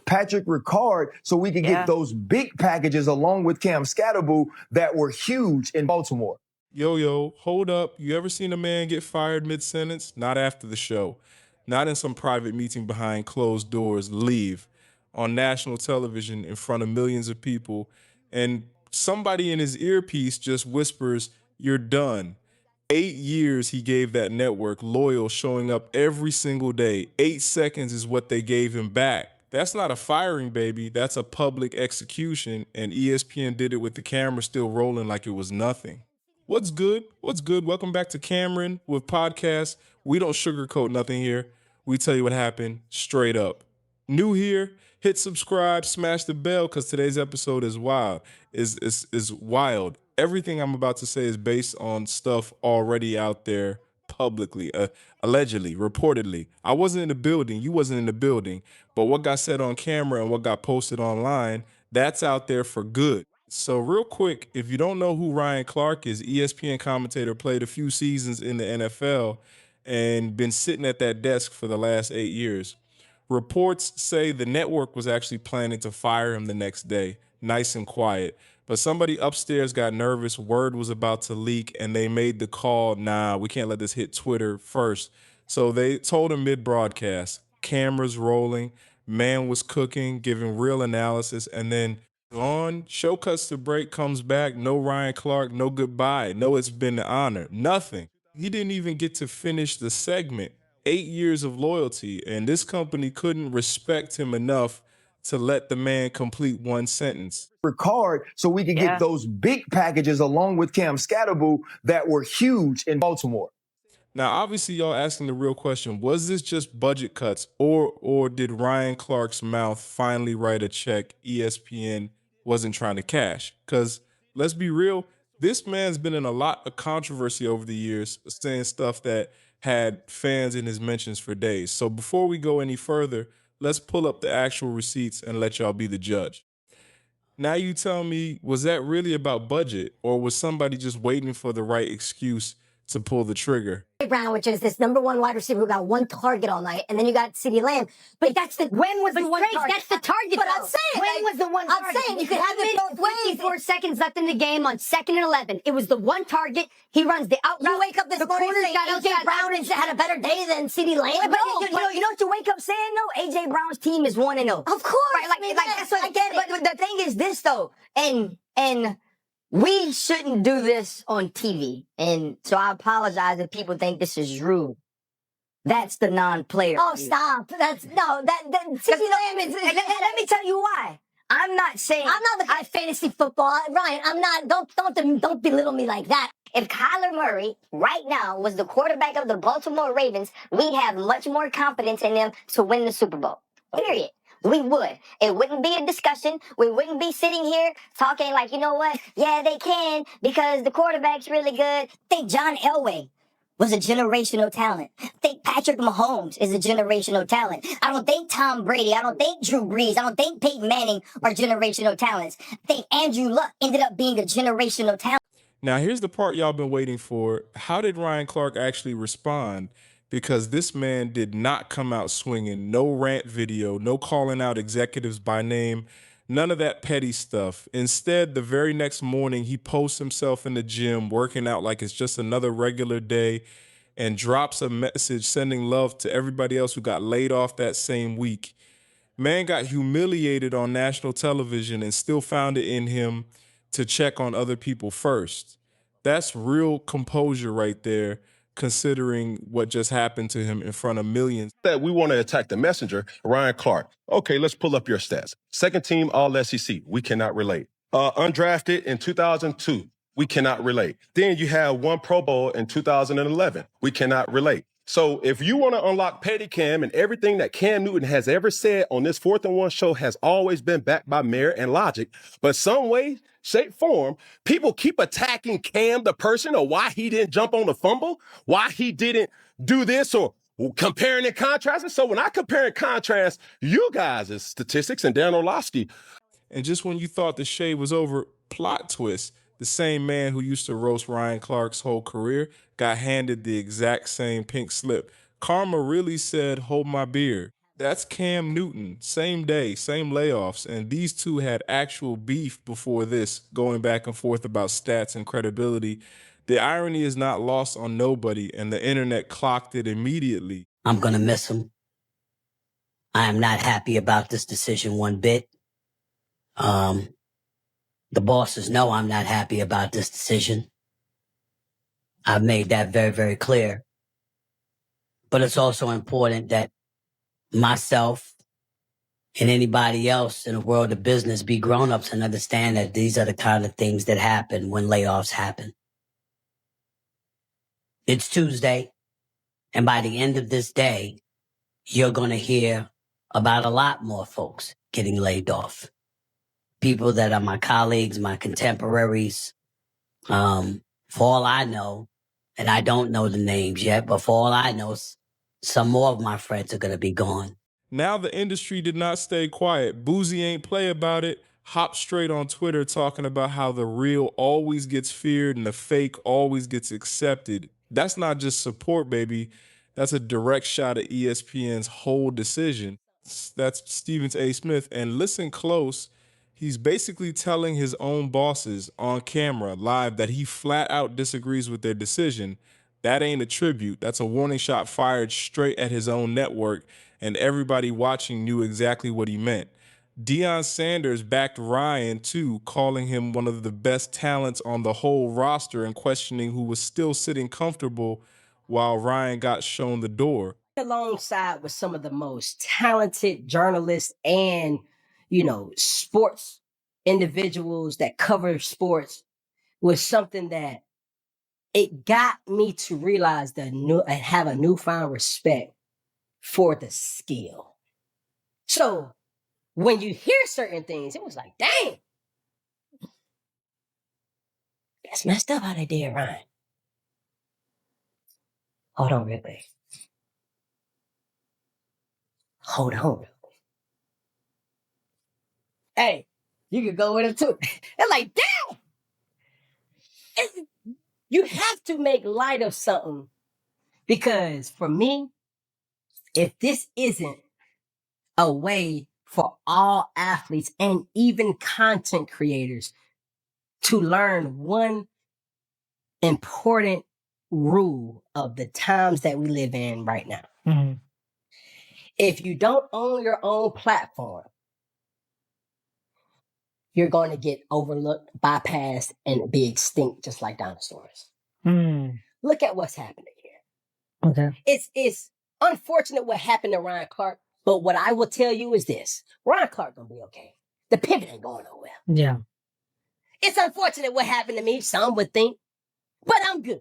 Patrick Ricard so we could get those big packages along with Cam Scatterboo that were huge in Baltimore. Yo, hold up. You ever seen a man get fired mid-sentence? Not after the show. Not in some private meeting behind closed doors. Leave. On national television in front of millions of people. And somebody in his earpiece just whispers, "You're done." 8 years he gave that network, loyal, showing up every single day. 8 seconds is what they gave him back. That's not a firing, baby. That's a public execution. And ESPN did it with the camera still rolling like it was nothing. What's good? What's good? Welcome back to Cameron with podcast. We don't sugarcoat nothing here. We tell you what happened straight up. New here, hit subscribe, smash the bell, because today's episode is wild. Is wild. Everything I'm about to say is based on stuff already out there publicly, allegedly, reportedly. I wasn't in the building. You wasn't in the building. But what got said on camera and what got posted online, that's out there for good. So real quick, if you don't know who Ryan Clark is, ESPN commentator, played a few seasons in the NFL and been sitting at that desk for the last 8 years. Reports say the network was actually planning to fire him the next day, nice and quiet. But somebody upstairs got nervous, word was about to leak, and they made the call, nah, we can't let this hit Twitter first. So they told him mid-broadcast, cameras rolling, man was cooking, giving real analysis, and then on, show cuts to break, comes back, no Ryan Clark, no goodbye, no it's been an honor, nothing. He didn't even get to finish the segment. 8 years of loyalty, and this company couldn't respect him enough to let the man complete one sentence. Ricard so we could get those big packages along with Cam Scatterboo that were huge in Baltimore. Now, obviously, y'all asking the real question, was this just budget cuts or did Ryan Clark's mouth finally write a check ESPN wasn't trying to cash? Because let's be real, this man's been in a lot of controversy over the years, saying stuff that had fans in his mentions for days. So before we go any further, let's pull up the actual receipts and let y'all be the judge. Now you tell me, was that really about budget, or was somebody just waiting for the right excuse to pull the trigger? Brown, which is this number one wide receiver who got one target all night, and then you got CeeDee Lamb. But that's the when was the one target? That's the target. But I'm saying when was the one target? I'm saying you could have it both ways. 54 seconds left in the game on 2nd and 11. It was the one target. He runs the out. You wake up this morning saying AJ Brown had a better day than CeeDee Lamb. But you know what you wake up saying though? AJ Brown's team is 1-0. Of course, right? Like that's what I get it. But the thing is this though, and we shouldn't do this on TV. And so I apologize if people think this is rude. That's the non-player. Oh, stop. That's no, that CeeDee Lamb is, let me tell you why. I'm not saying I'm not looking at fantasy football. Ryan, I'm not don't belittle me like that. If Kyler Murray right now was the quarterback of the Baltimore Ravens, we'd have much more confidence in them to win the Super Bowl. Period. We would. It wouldn't be a discussion. We wouldn't be sitting here talking like, you know what? Yeah, they can because the quarterback's really good. I think John Elway was a generational talent. I think Patrick Mahomes is a generational talent. I don't think Tom Brady, I don't think Drew Brees, I don't think Peyton Manning are generational talents. I think Andrew Luck ended up being a generational talent. Now, here's the part y'all been waiting for. How did Ryan Clark actually respond? Because this man did not come out swinging. No rant video, no calling out executives by name, none of that petty stuff. Instead, the very next morning, he posts himself in the gym working out like it's just another regular day and drops a message sending love to everybody else who got laid off that same week. Man got humiliated on national television and still found it in him to check on other people first. That's real composure right there, considering what just happened to him in front of millions. That we want to attack the messenger, Ryan Clark. Okay, let's pull up your stats. Second team All-SEC, we cannot relate. Undrafted in 2002, we cannot relate. Then you have one Pro Bowl in 2011, we cannot relate. So if you want to unlock Petty Cam and everything that Cam Newton has ever said on this 4th and 1 show has always been backed by merit and logic, but some way, shape, form, people keep attacking Cam, the person, or why he didn't jump on the fumble, why he didn't do this, or comparing and contrasting. So when I compare and contrast you guys' statistics and Dan Orlovsky. And just when you thought the shade was over, plot twist. The same man who used to roast Ryan Clark's whole career got handed the exact same pink slip. Karma really said, hold my beer. That's Cam Newton. Same day, same layoffs. And these two had actual beef before this, going back and forth about stats and credibility. The irony is not lost on nobody, and the internet clocked it immediately. I'm going to miss him. I am not happy about this decision one bit. The bosses know I'm not happy about this decision. I've made that very, very clear. But it's also important that myself and anybody else in the world of business be grown-ups and understand that these are the kind of things that happen when layoffs happen. It's Tuesday, and by the end of this day, you're going to hear about a lot more folks getting laid off. People that are my colleagues, my contemporaries. For all I know, and I don't know the names yet, but for all I know, some more of my friends are going to be gone. Now the industry did not stay quiet. Boosie ain't play about it. Hop straight on Twitter talking about how the real always gets feared and the fake always gets accepted. That's not just support, baby. That's a direct shot at ESPN's whole decision. That's Stevens A. Smith. And listen close. He's basically telling his own bosses on camera live that he flat out disagrees with their decision. That ain't a tribute. That's a warning shot fired straight at his own network, and everybody watching knew exactly what he meant. Deion Sanders backed Ryan, too, calling him one of the best talents on the whole roster and questioning who was still sitting comfortable while Ryan got shown the door. Alongside with some of the most talented journalists and, sports individuals that cover sports was something that it got me to realize and have a newfound respect for the skill. So when you hear certain things, it was like, dang, that's messed up how they did Ryan. Hold on real quick. Hold on. Hey, you could go with it too. It's like, damn! You have to make light of something. Because for me, if this isn't a way for all athletes and even content creators to learn one important rule of the times that we live in right now. Mm-hmm. If you don't own your own platform, you're going to get overlooked, bypassed, and be extinct just like dinosaurs. Mm. Look at what's happening here. Okay. It's unfortunate what happened to Ryan Clark, but what I will tell you is this. Ryan Clark gonna be okay. The pivot ain't going nowhere. Yeah. It's unfortunate what happened to me, some would think, but I'm good.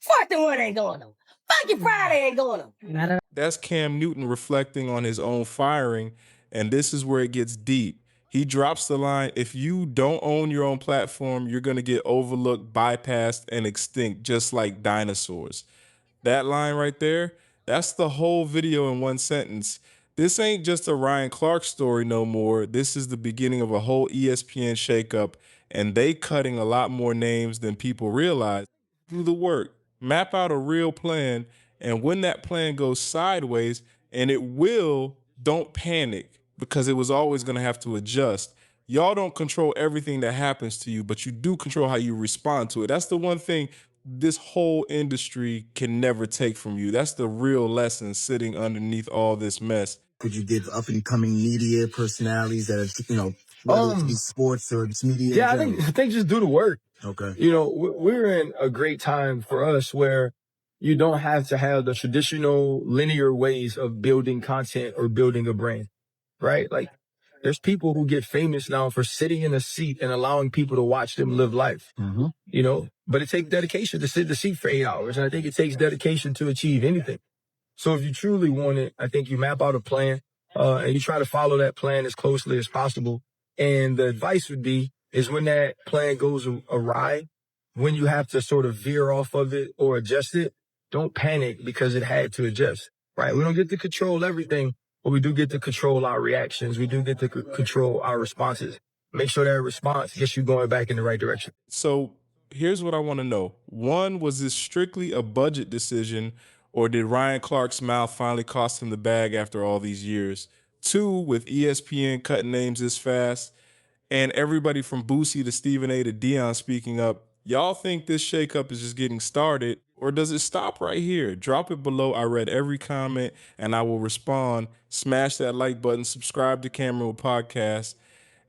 4th and 1 ain't going nowhere. Funky Friday ain't going nowhere. That's Cam Newton reflecting on his own firing, and this is where it gets deep. He drops the line, if you don't own your own platform, you're going to get overlooked, bypassed, and extinct, just like dinosaurs. That line right there, that's the whole video in one sentence. This ain't just a Ryan Clark story no more. This is the beginning of a whole ESPN shakeup, and they cutting a lot more names than people realize. Do the work. Map out a real plan, and when that plan goes sideways, and it will, don't panic, because it was always going to have to adjust. Y'all don't control everything that happens to you, but you do control how you respond to it. That's the one thing this whole industry can never take from you. That's the real lesson sitting underneath all this mess. Could you give up-and-coming media personalities that are, whether it's sports or it's media? Yeah, I think just do the work. Okay. We're in a great time for us where you don't have to have the traditional linear ways of building content or building a brand, right? Like, there's people who get famous now for sitting in a seat and allowing people to watch them live life, but it takes dedication to sit in the seat for 8 hours. And I think it takes dedication to achieve anything. So if you truly want it, I think you map out a plan, and you try to follow that plan as closely as possible. And the advice would be is when that plan goes awry, when you have to sort of veer off of it or adjust it, don't panic because it had to adjust, right? We don't get to control everything, but we do get to control our reactions. We do get to control our responses. Make sure that response gets you going back in the right direction. So here's what I want to know. One, was this strictly a budget decision, Or did Ryan Clark's mouth finally cost him the bag after all these years? 2, with ESPN cutting names this fast, and everybody from Boosie to Stephen A to Dion speaking up, y'all think this shakeup is just getting started, or does it stop right here? Drop it below. I read every comment, and I will respond. Smash that like button, subscribe to Camera Podcast,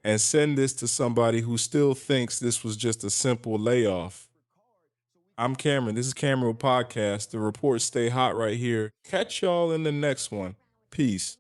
and send this to somebody who still thinks this was just a simple layoff. I'm Cameron. This is Camera Podcast. The reports stay hot right here. Catch y'all in the next one. Peace.